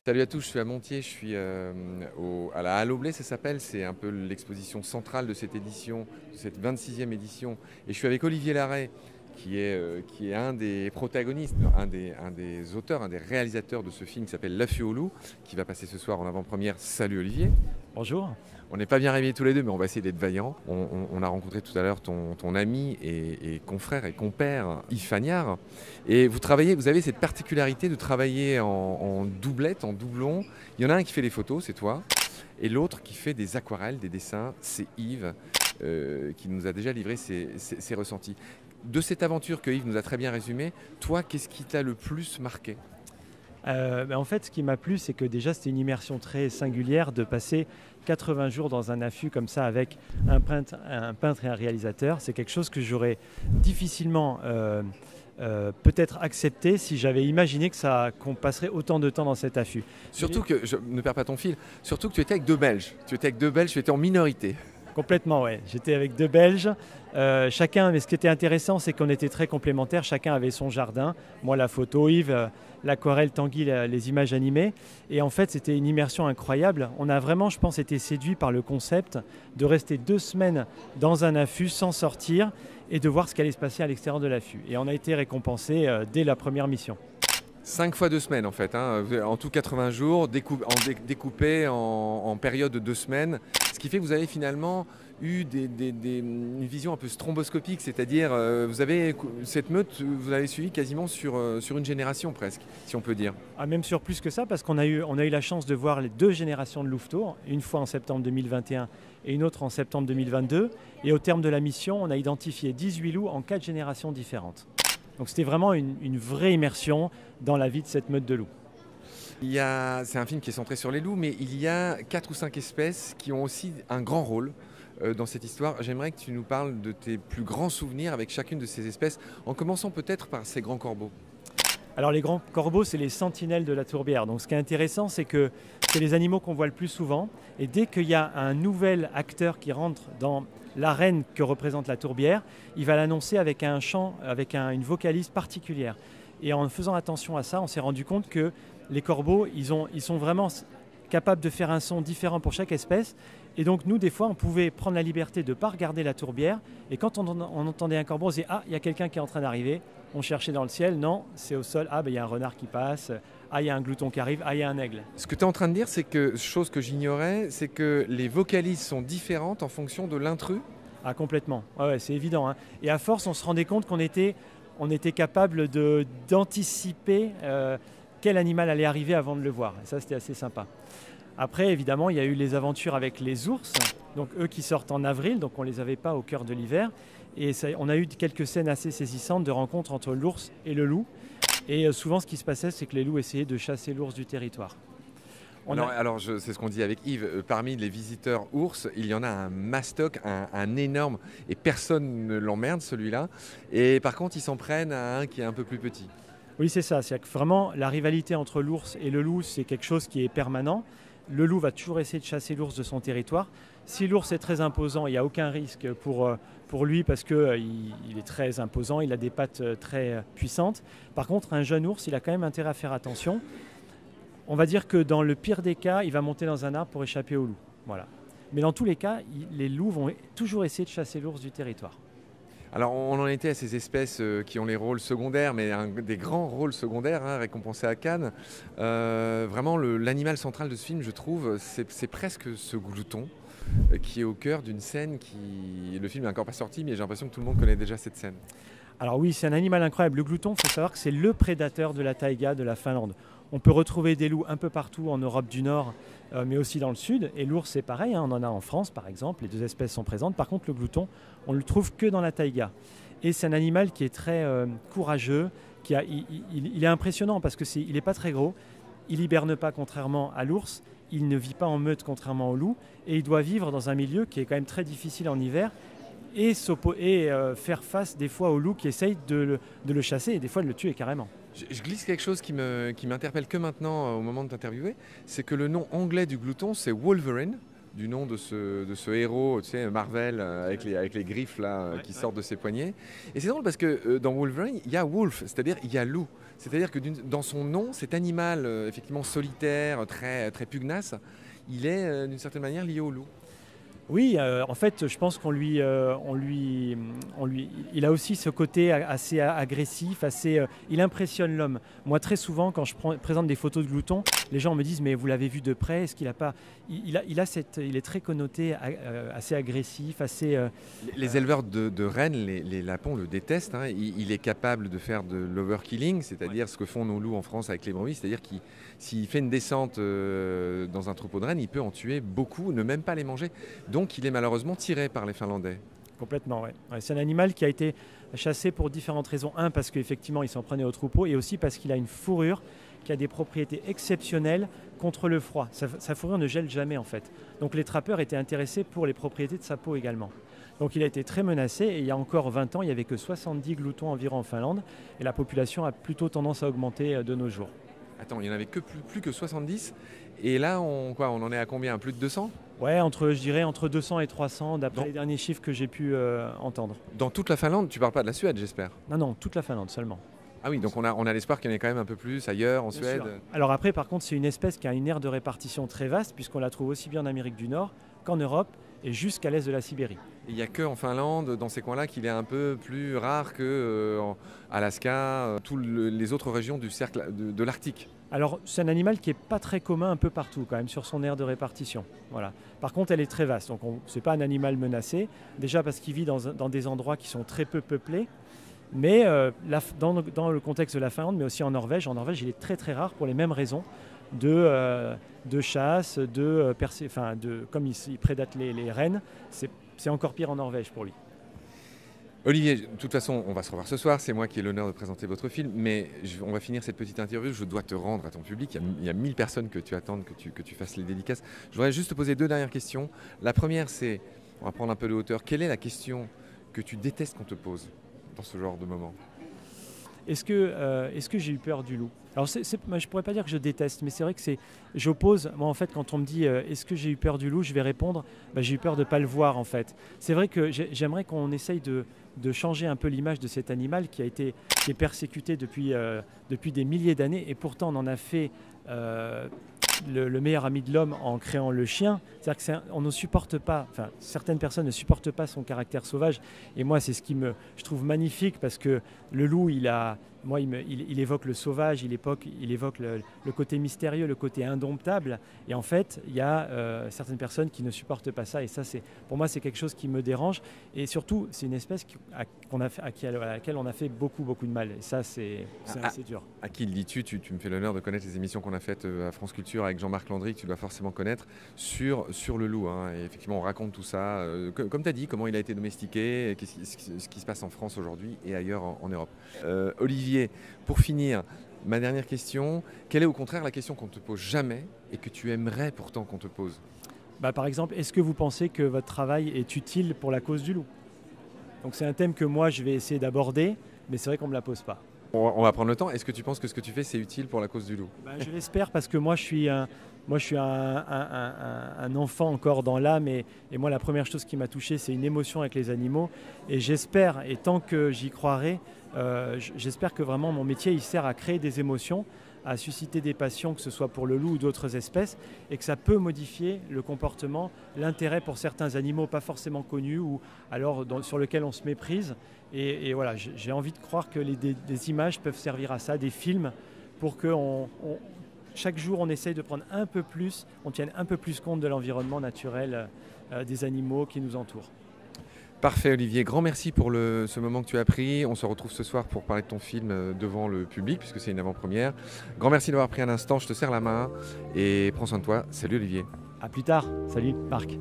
Salut à tous, je suis à Montier, je suis à la Halle au Blé, ça s'appelle. C'est un peu l'exposition centrale de cette édition, de cette 26e édition. Et je suis avec Olivier Larrey, qui est un des protagonistes, un des auteurs, un des réalisateurs de ce film qui s'appelle L'Affût au loup, qui va passer ce soir en avant-première. Salut Olivier. Bonjour. On n'est pas bien réveillés tous les deux, mais on va essayer d'être vaillants. On a rencontré tout à l'heure ton ami et confrère et compère Yves Fagnard. Et vous avez cette particularité de travailler en doublette, en doublon. Il y en a un qui fait les photos, c'est toi. Et l'autre qui fait des aquarelles, des dessins, c'est Yves, qui nous a déjà livré ses ressentis. De cette aventure que Yves nous a très bien résumée, toi, qu'est-ce qui t'a le plus marqué ? En fait, ce qui m'a plu, c'est que déjà, c'était une immersion très singulière de passer 80 jours dans un affût comme ça avec un peintre et un réalisateur. C'est quelque chose que j'aurais difficilement peut-être accepté si j'avais imaginé qu'on passerait autant de temps dans cet affût. Surtout que, ne perds pas ton fil, surtout que tu étais avec deux Belges. Tu étais en minorité. Complètement, oui. J'étais avec deux Belges. Mais ce qui était intéressant, c'est qu'on était très complémentaires. Chacun avait son jardin. Moi, la photo, Yves, l'aquarelle, Tanguy, les images animées. Et en fait, c'était une immersion incroyable. On a vraiment, je pense, été séduits par le concept de rester 2 semaines dans un affût sans sortir et de voir ce qui allait se passer à l'extérieur de l'affût. Et on a été récompensés dès la première mission. 5 fois 2 semaines en fait, hein. En tout 80 jours, découpés en période de 2 semaines. Ce qui fait que vous avez finalement eu une vision un peu stromboscopique, c'est-à-dire cette meute, vous l'avez suivi quasiment sur une génération presque, si on peut dire. Ah, même sur plus que ça, parce qu'on a eu la chance de voir les 2 générations de Louveteaux, une fois en septembre 2021 et une autre en septembre 2022. Et au terme de la mission, on a identifié 18 loups en 4 générations différentes. Donc c'était vraiment une vraie immersion dans la vie de cette meute de loups. C'est un film qui est centré sur les loups, mais il y a 4 ou 5 espèces qui ont aussi un grand rôle dans cette histoire. J'aimerais que tu nous parles de tes plus grands souvenirs avec chacune de ces espèces, en commençant peut-être par ces grands corbeaux. Alors les grands corbeaux, c'est les sentinelles de la tourbière. Donc ce qui est intéressant, c'est que c'est les animaux qu'on voit le plus souvent. Et dès qu'il y a un nouvel acteur qui rentre dans l'arène que représente la tourbière, il va l'annoncer avec un chant, avec une vocalise particulière. Et en faisant attention à ça, on s'est rendu compte que les corbeaux, ils sont vraiment capables de faire un son différent pour chaque espèce. Et donc nous, des fois, on pouvait prendre la liberté de ne pas regarder la tourbière. Et quand on entendait un corbeau, on disait « Ah, il y a quelqu'un qui est en train d'arriver ». On cherchait dans le ciel, non, c'est au sol. Ah, il y a un renard qui passe. Ah, il y a un glouton qui arrive. Ah, il y a un aigle. Ce que tu es en train de dire, c'est que, chose que j'ignorais, c'est que les vocalises sont différentes en fonction de l'intrus. Ah, complètement. Ouais, c'est évident, hein. Et à force, on se rendait compte qu'on était capable d'anticiper quel animal allait arriver avant de le voir. Et ça, c'était assez sympa. Après, évidemment, il y a eu les aventures avec les ours, donc eux qui sortent en avril, donc on ne les avait pas au cœur de l'hiver. Et on a eu quelques scènes assez saisissantes de rencontres entre l'ours et le loup. Et souvent, ce qui se passait, c'est que les loups essayaient de chasser l'ours du territoire. C'est ce qu'on dit avec Yves. Parmi les visiteurs ours, il y en a un mastoc, un énorme, et personne ne l'emmerde celui-là. Et par contre, ils s'en prennent à un qui est un peu plus petit. Oui, c'est ça. C'est que vraiment, la rivalité entre l'ours et le loup, c'est quelque chose qui est permanent. Le loup va toujours essayer de chasser l'ours de son territoire. Si l'ours est très imposant, il n'y a aucun risque pour lui parce qu'il est très imposant, il a des pattes très puissantes. Par contre, un jeune ours, il a quand même intérêt à faire attention. On va dire que dans le pire des cas, il va monter dans un arbre pour échapper au loup. Voilà. Mais dans tous les cas, les loups vont toujours essayer de chasser l'ours du territoire. Alors on en était à ces espèces qui ont les rôles secondaires, mais des grands rôles secondaires, hein, récompensés à Cannes. Vraiment l'animal central de ce film, je trouve, c'est presque ce glouton qui est au cœur d'une scène Le film n'est encore pas sorti, mais j'ai l'impression que tout le monde connaît déjà cette scène. Alors oui, c'est un animal incroyable. Le glouton, il faut savoir que c'est le prédateur de la taïga de la Finlande. On peut retrouver des loups un peu partout en Europe du Nord, mais aussi dans le Sud. Et l'ours, c'est pareil, hein, on en a en France, par exemple. Les 2 espèces sont présentes. Par contre, le glouton, on ne le trouve que dans la taïga. Et c'est un animal qui est très courageux. Il est impressionnant parce qu'il n'est pas très gros. Il hiberne pas, contrairement à l'ours. Il ne vit pas en meute, contrairement au loup. Et il doit vivre dans un milieu qui est quand même très difficile en hiver. Et faire face des fois au loup qui essaye de le chasser et des fois de le tuer carrément. Je glisse quelque chose qui m'interpelle que maintenant au moment de t'interviewer, c'est que le nom anglais du glouton, c'est Wolverine, du nom de ce héros, tu sais, Marvel, avec les griffes là, qui sortent de ses poignets. Et c'est drôle parce que dans Wolverine, il y a Wolf, c'est-à-dire il y a loup. C'est-à-dire que dans son nom, cet animal effectivement solitaire, très, très pugnace, il est d'une certaine manière lié au loup. Oui, en fait, je pense il a aussi ce côté assez agressif, il impressionne l'homme. Moi, très souvent, quand je présente des photos de gloutons, les gens me disent mais vous l'avez vu de près, est-ce qu'il a pas, il est très connoté, assez agressif, Les éleveurs de rennes, les lapons le détestent, hein. Il est capable de faire de l'overkilling, c'est-à-dire ce que font nos loups en France avec les brebis, c'est-à-dire qu'il s'il fait une descente dans un troupeau de rennes, il peut en tuer beaucoup, ne même pas les manger. Donc il est malheureusement tiré par les Finlandais. Complètement, oui. Ouais, c'est un animal qui a été chassé pour différentes raisons. Un, parce qu'effectivement, il s'en prenait au troupeau, et aussi parce qu'il a une fourrure qui a des propriétés exceptionnelles contre le froid. Sa fourrure ne gèle jamais, en fait. Donc les trappeurs étaient intéressés pour les propriétés de sa peau également. Donc il a été très menacé, et il y a encore 20 ans, il n'y avait que 70 gloutons environ en Finlande, et la population a plutôt tendance à augmenter de nos jours. Attends, il n'y en avait que plus que 70, et là, on en est à combien? Plus de 200? Ouais, je dirais entre 200 et 300, d'après les derniers chiffres que j'ai pu entendre. Dans toute la Finlande, tu parles pas de la Suède, j'espère? Non, toute la Finlande seulement. Ah oui, donc on a l'espoir qu'il y en ait quand même un peu plus ailleurs, en Bien Suède. sûr. Alors après, par contre, c'est une espèce qui a une aire de répartition très vaste, puisqu'on la trouve aussi bien en Amérique du Nord qu'en Europe, et jusqu'à l'est de la Sibérie. Il n'y a qu'en Finlande, dans ces coins-là, qu'il est un peu plus rare qu'en Alaska, toutes les autres régions du cercle de l'Arctique. Alors, c'est un animal qui n'est pas très commun un peu partout, quand même, sur son aire de répartition. Voilà. Par contre, elle est très vaste, donc ce n'est pas un animal menacé, déjà parce qu'il vit dans des endroits qui sont très peu peuplés, mais dans le contexte de la Finlande, mais aussi en Norvège, il est très très rare pour les mêmes raisons de chasse, comme il prédate les rennes, c'est encore pire en Norvège pour lui. Olivier, de toute façon, on va se revoir ce soir, c'est moi qui ai l'honneur de présenter votre film, mais on va finir cette petite interview, je dois te rendre à ton public, il y a 1000 personnes que tu attendent que tu fasses les dédicaces. Je voudrais juste te poser 2 dernières questions. La première, c'est, on va prendre un peu de hauteur, quelle est la question que tu détestes qu'on te pose dans ce genre de moment? Est-ce que j'ai eu peur du loup? Alors je ne pourrais pas dire que je déteste, mais c'est vrai que j'oppose. Moi en fait, quand on me dit est-ce que j'ai eu peur du loup, je vais répondre j'ai eu peur de ne pas le voir en fait. C'est vrai que j'aimerais qu'on essaye de changer un peu l'image de cet animal qui est persécuté depuis des milliers d'années, et pourtant on en a fait le meilleur ami de l'homme en créant le chien. C'est-à-dire qu'on ne supporte pas, enfin certaines personnes ne supportent pas son caractère sauvage, et moi c'est ce qui je trouve magnifique, parce que le loup il évoque le sauvage, il évoque le côté mystérieux, le côté indomptable, et en fait il y a certaines personnes qui ne supportent pas ça, et ça pour moi c'est quelque chose qui me dérange, et surtout c'est une espèce à laquelle on a fait beaucoup de mal, et ça c'est assez dur. À qui le dis-tu? Tu me fais l'honneur de connaître les émissions qu'on a faites à France Culture avec Jean-Marc Landry, que tu dois forcément connaître, sur le loup, hein. Et effectivement on raconte tout ça, comme tu as dit, comment il a été domestiqué, ce qui se passe en France aujourd'hui et ailleurs en Europe. Olivier, pour finir, ma dernière question, quelle est au contraire la question qu'on ne te pose jamais et que tu aimerais pourtant qu'on te pose? Par exemple, est-ce que vous pensez que votre travail est utile pour la cause du loup? Donc c'est un thème que moi je vais essayer d'aborder, mais c'est vrai qu'on ne me la pose pas. On va prendre le temps. Est-ce que tu penses que ce que tu fais c'est utile pour la cause du loup? Je l'espère, parce que moi je suis un enfant encore dans l'âme, et moi la première chose qui m'a touché c'est une émotion avec les animaux, et j'espère, et tant que j'y croirai, j'espère que vraiment mon métier il sert à créer des émotions, à susciter des passions, que ce soit pour le loup ou d'autres espèces, et que ça peut modifier le comportement, l'intérêt pour certains animaux pas forcément connus, ou alors sur lesquels on se méprise. Et voilà, j'ai envie de croire que des images peuvent servir à ça, des films, pour que chaque jour on essaye de prendre on tienne un peu plus compte de l'environnement naturel des animaux qui nous entourent. Parfait Olivier, grand merci pour ce moment que tu as pris. On se retrouve ce soir pour parler de ton film devant le public, puisque c'est une avant-première. Grand merci d'avoir pris un instant, je te serre la main et prends soin de toi. Salut Olivier. À plus tard, salut Marc.